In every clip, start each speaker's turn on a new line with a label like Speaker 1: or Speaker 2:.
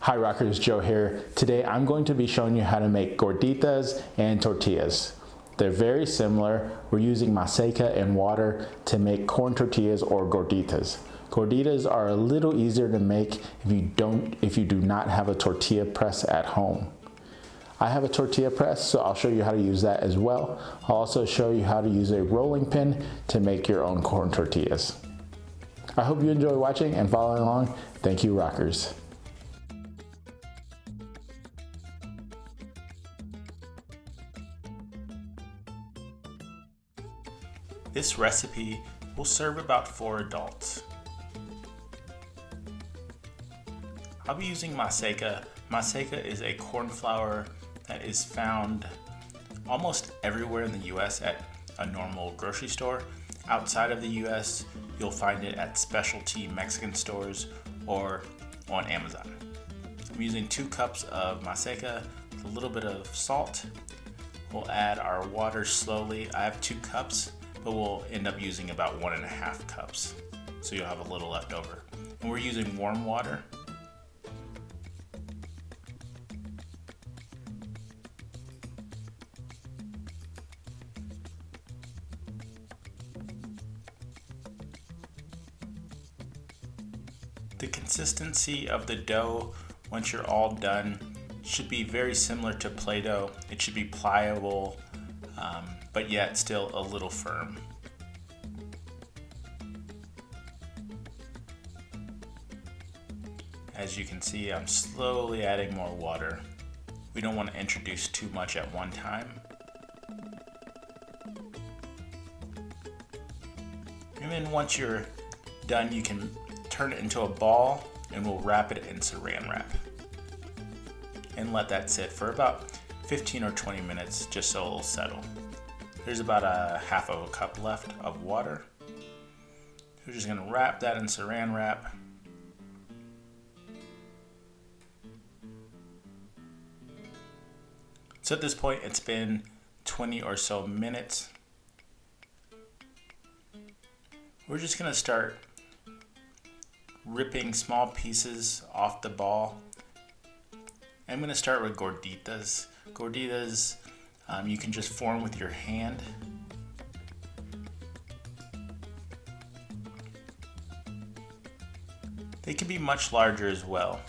Speaker 1: Hi Rockers, Joe here. Today I'm going to be showing you how to make gorditas and tortillas. They're very similar. We're using maseca and water to make corn tortillas or gorditas. Gorditas are a little easier to make if you do not have a tortilla press at home. I have a tortilla press, so I'll show you how to use that as well. I'll also show you how to use a rolling pin to make your own corn tortillas. I hope you enjoy watching and following along. Thank you, Rockers.
Speaker 2: This recipe will serve about 4 adults. I'll be using maseca. Maseca is a corn flour that is found almost everywhere in the US at a normal grocery store. Outside of the US, you'll find it at specialty Mexican stores or on Amazon. I'm using 2 cups of maseca with a little bit of salt. We'll add our water slowly. I have 2 cups. But we'll end up using about 1.5 cups. So you'll have a little left over. And we're using warm water. The consistency of the dough, once you're all done, should be very similar to Play-Doh. It should be pliable, but yet still a little firm. As you can see, I'm slowly adding more water. We don't want to introduce too much at one time. And then once you're done, you can turn it into a ball and we'll wrap it in saran wrap. And let that sit for about 15 or 20 minutes just so it'll settle. There's about a half of a cup left of water. We're just gonna wrap that in saran wrap. So at this point, it's been 20 or so minutes. We're just gonna start ripping small pieces off the ball. I'm gonna start with gorditas. Gorditas, you can just form with your hand. They can be much larger as well.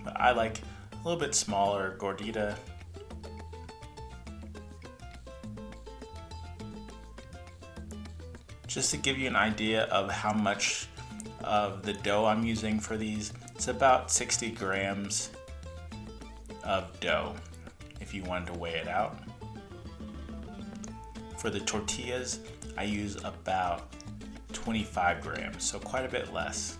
Speaker 2: But I like a little bit smaller gordita. Just to give you an idea of how much of the dough I'm using for these, it's about 60 grams of dough if you wanted to weigh it out. For the tortillas, I use about 25 grams, so quite a bit less.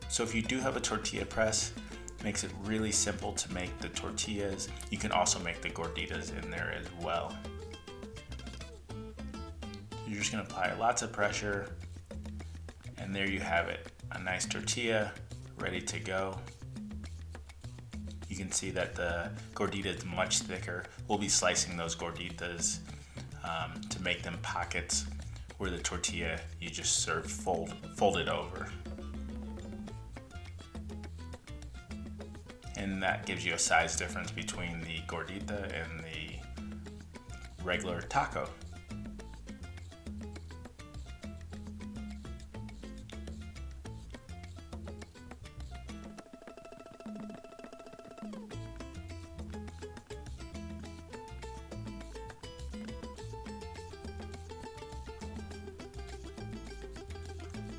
Speaker 2: So if you do have a tortilla press, it makes it really simple to make the tortillas. You can also make the gorditas in there as well. You're just gonna apply lots of pressure, and there you have it, a nice tortilla ready to go. You can see that the gordita is much thicker. We'll be slicing those gorditas to make them pockets where the tortilla you just serve folded over. And that gives you a size difference between the gordita and the regular taco.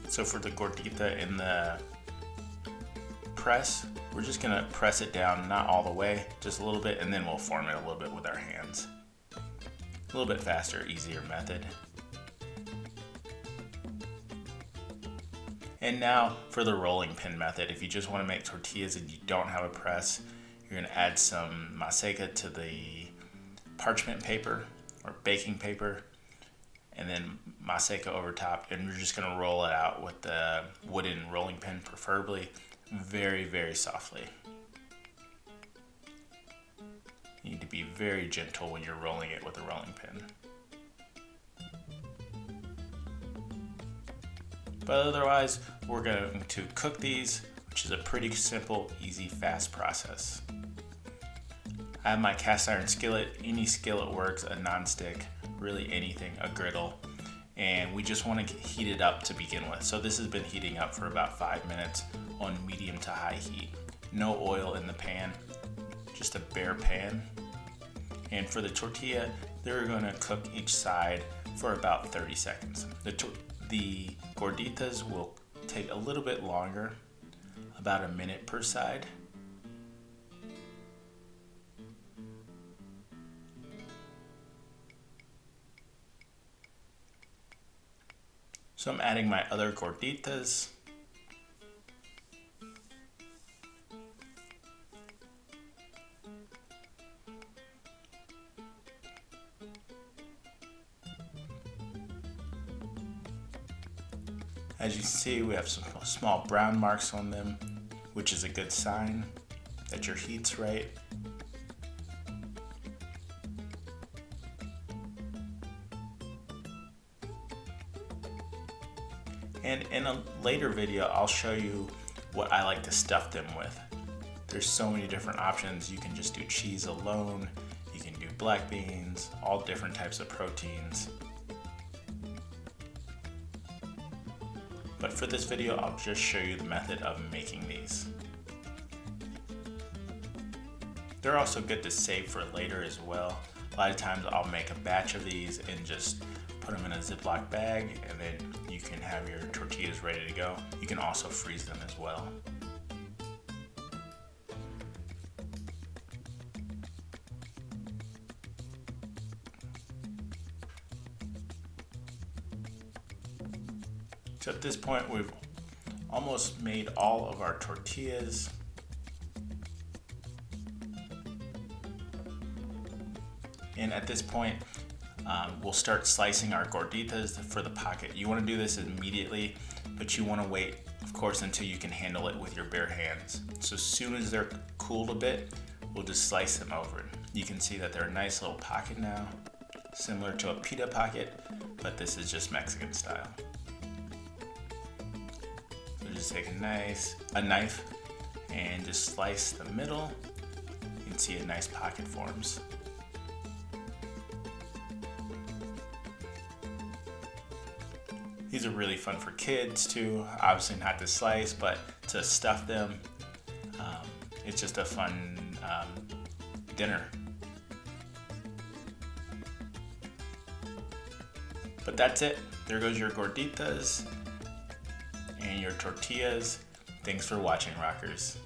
Speaker 2: So for the gordita in the press, we're just gonna press it down, not all the way, just a little bit, and then we'll form it a little bit with our hands. A little bit faster, easier method. And now for the rolling pin method. If you just wanna make tortillas and you don't have a press, you're gonna add some maseca to the parchment paper or baking paper, and then maseca over top, and we're just gonna roll it out with the wooden rolling pin, preferably very, very softly. You need to be very gentle when you're rolling it with a rolling pin. But otherwise, we're going to cook these, which is a pretty simple, easy, fast process. I have my cast iron skillet. Any skillet works, a non-stick, really anything, a griddle. And we just want to heat it up to begin with. So this has been heating up for about 5 minutes on medium to high heat. No oil in the pan, just a bare pan. And for the tortilla, they're going to cook each side for about 30 seconds. The gorditas will take a little bit longer, about a minute per side. So I'm adding my other gorditas. As you see, we have some small brown marks on them, which is a good sign that your heat's right. And in a later video, I'll show you what I like to stuff them with. There's so many different options. You can just do cheese alone. You can do black beans, all different types of proteins. But for this video, I'll just show you the method of making these. They're also good to save for later as well. A lot of times I'll make a batch of these and just put them in a Ziploc bag, and then you can have your tortillas ready to go. You can also freeze them as well. So at this point, we've almost made all of our tortillas. And at this point, we'll start slicing our gorditas for the pocket. You want to do this immediately, but you want to wait, of course, until you can handle it with your bare hands. So as soon as they're cooled a bit, we'll just slice them over. You can see that they're a nice little pocket now, similar to a pita pocket, but this is just Mexican style. So just take a knife and just slice the middle. You can see a nice pocket forms. These are really fun for kids too. Obviously not to slice, but to stuff them. It's just a fun dinner. But that's it. There goes your gorditas and your tortillas. Thanks for watching, rockers.